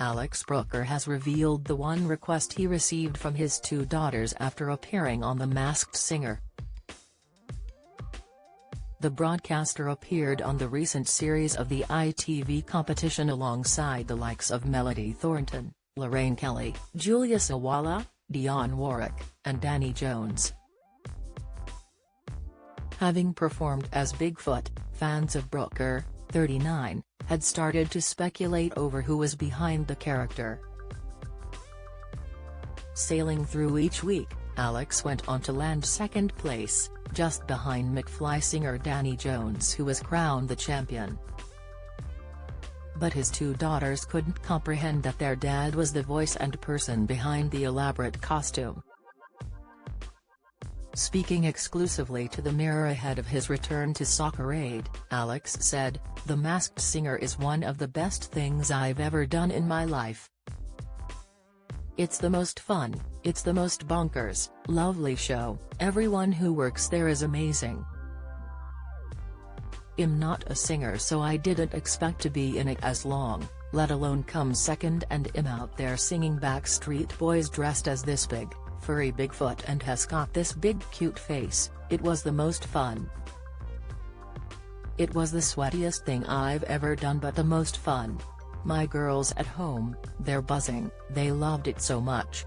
Alex Brooker has revealed the one request he received from his two daughters after appearing on The Masked Singer. The broadcaster appeared on the recent series of the ITV competition alongside the likes of Melody Thornton, Lorraine Kelly, Julia Sawalha, Dionne Warwick, and Danny Jones. Having performed as Bigfoot, fans of Brooker, 39, had started to speculate over who was behind the character. Sailing through each week, Alex went on to land second place, just behind McFly singer Danny Jones, who was crowned the champion. But his two daughters couldn't comprehend that their dad was the voice and person behind the elaborate costume. Speaking exclusively to the Mirror ahead of his return to Soccer Aid, Alex said, "The Masked Singer is one of the best things I've ever done in my life. It's the most fun, it's the most bonkers, lovely show, everyone who works there is amazing. I'm not a singer, so I didn't expect to be in it as long, let alone come second, and I'm out there singing Backstreet Boys dressed as this big, furry Bigfoot and has got this big cute face. It was the most fun. It was the sweatiest thing I've ever done, but the most fun. My girls at home, they're buzzing, they loved it so much.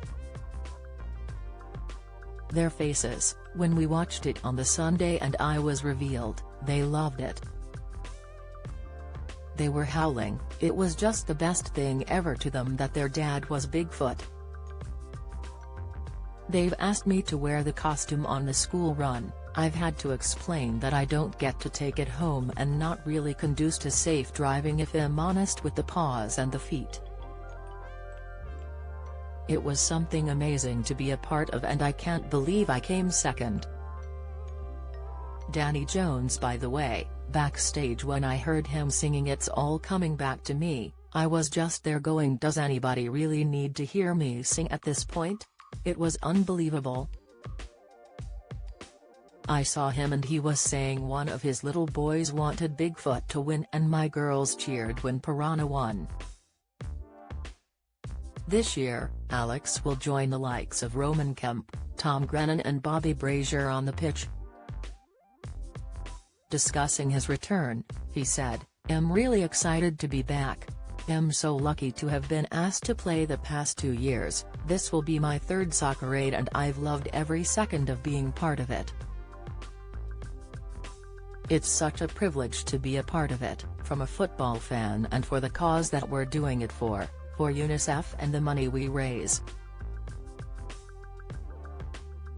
Their faces, when we watched it on the Sunday and I was revealed, they loved it. They were howling, it was just the best thing ever to them that their dad was Bigfoot. They've asked me to wear the costume on the school run. I've had to explain that I don't get to take it home and not really conduce to safe driving if I'm honest with the paws and the feet. It was something amazing to be a part of, and I can't believe I came second." Danny Jones, by the way, backstage when I heard him singing "It's All Coming Back to Me," I was just there going, does anybody really need to hear me sing at this point? It was unbelievable. I saw him and he was saying one of his little boys wanted Bigfoot to win, and my girls cheered when Piranha won. This year, Alex will join the likes of Roman Kemp, Tom Grennan and Bobby Brazier on the pitch. Discussing his return, he said, "I'm really excited to be back. I'm so lucky to have been asked to play the past 2 years, this will be my third Soccer Aid and I've loved every second of being part of it. It's such a privilege to be a part of it, from a football fan and for the cause that we're doing it for UNICEF and the money we raise."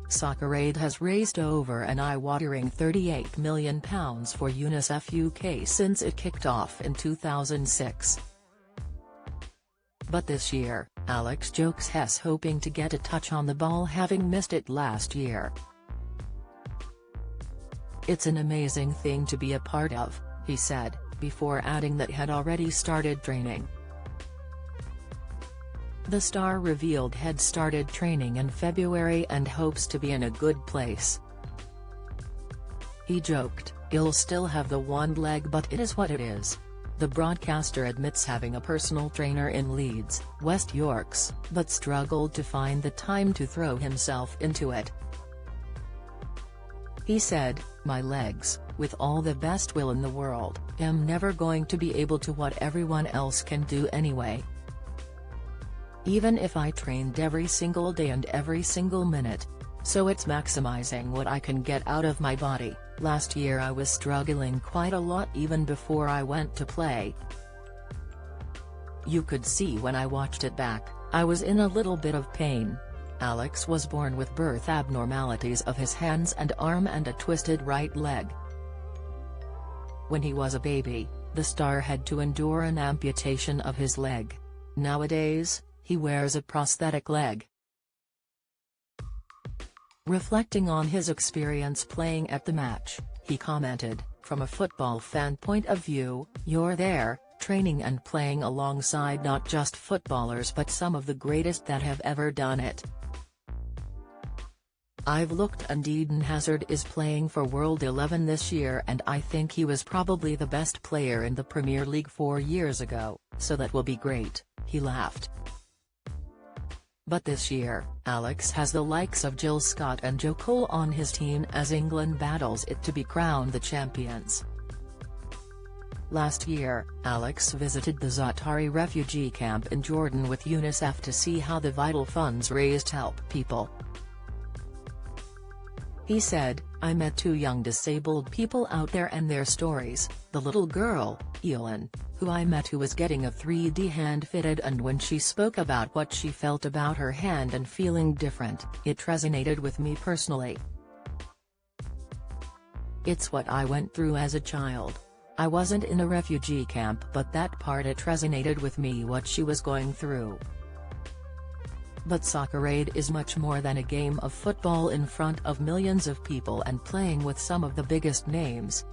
Soccer Aid has raised over an eye-watering £38 million for UNICEF UK since it kicked off in 2006. But this year, Alex jokes he's hoping to get a touch on the ball, having missed it last year. "It's an amazing thing to be a part of," he said, before adding that had already started training. The star revealed he'd started training in February and hopes to be in a good place. He joked, "I'll still have the one leg, but it is what it is." The broadcaster admits having a personal trainer in Leeds, West Yorks, but struggled to find the time to throw himself into it. He said, "My legs, with all the best will in the world, am never going to be able to what everyone else can do anyway. Even if I trained every single day and every single minute. So it's maximizing what I can get out of my body." Last year I was struggling quite a lot even before I went to play. "You could see when I watched it back, I was in a little bit of pain." Alex was born with birth abnormalities of his hands and arm and a twisted right leg. When he was a baby, the star had to endure an amputation of his leg. Nowadays, he wears a prosthetic leg. Reflecting on his experience playing at the match, he commented, "From a football fan point of view, you're there, training and playing alongside not just footballers but some of the greatest that have ever done it. I've looked and Eden Hazard is playing for World 11 this year and I think he was probably the best player in the Premier League 4 years ago. so that will be great," he laughed. But this year, Alex has the likes of Jill Scott and Joe Cole on his team as England battles it to be crowned the champions. Last year, Alex visited the Zaatari refugee camp in Jordan with UNICEF to see how the vital funds raised help people. He said, "I met two young disabled people out there and their stories, the little girl, Elan, who I met who was getting a 3D hand fitted, and when she spoke about what she felt about her hand and feeling different, it resonated with me personally. It's what I went through as a child. I wasn't in a refugee camp, but that part, it resonated with me what she was going through. But Soccerade is much more than a game of football in front of millions of people and playing with some of the biggest names."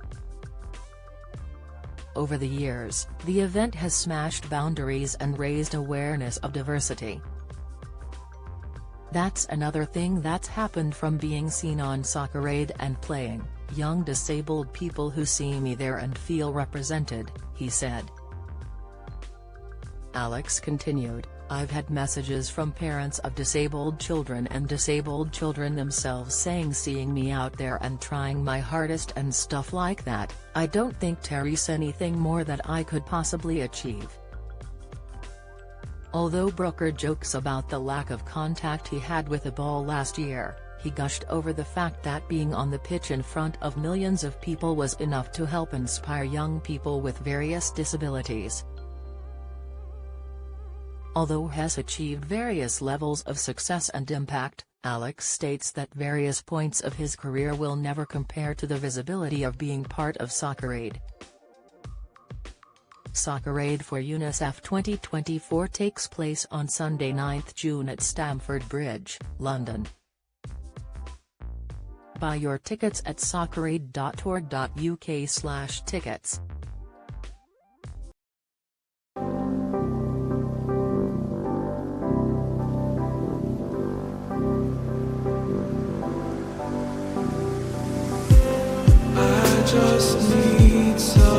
Over the years, the event has smashed boundaries and raised awareness of diversity. "That's another thing that's happened from being seen on Soccerade and playing, young disabled people who see me there and feel represented," he said. Alex continued, "I've had messages from parents of disabled children and disabled children themselves saying seeing me out there and trying my hardest and stuff like that. I don't think there's anything more that I could possibly achieve." Although Brooker jokes about the lack of contact he had with the ball last year, he gushed over the fact that being on the pitch in front of millions of people was enough to help inspire young people with various disabilities. Although he has achieved various levels of success and impact, Alex states that various points of his career will never compare to the visibility of being part of Soccerade. Soccerade for UNICEF 2024 takes place on Sunday 9th June at Stamford Bridge, London. Buy your tickets at soccerade.org.uk/tickets. I just need some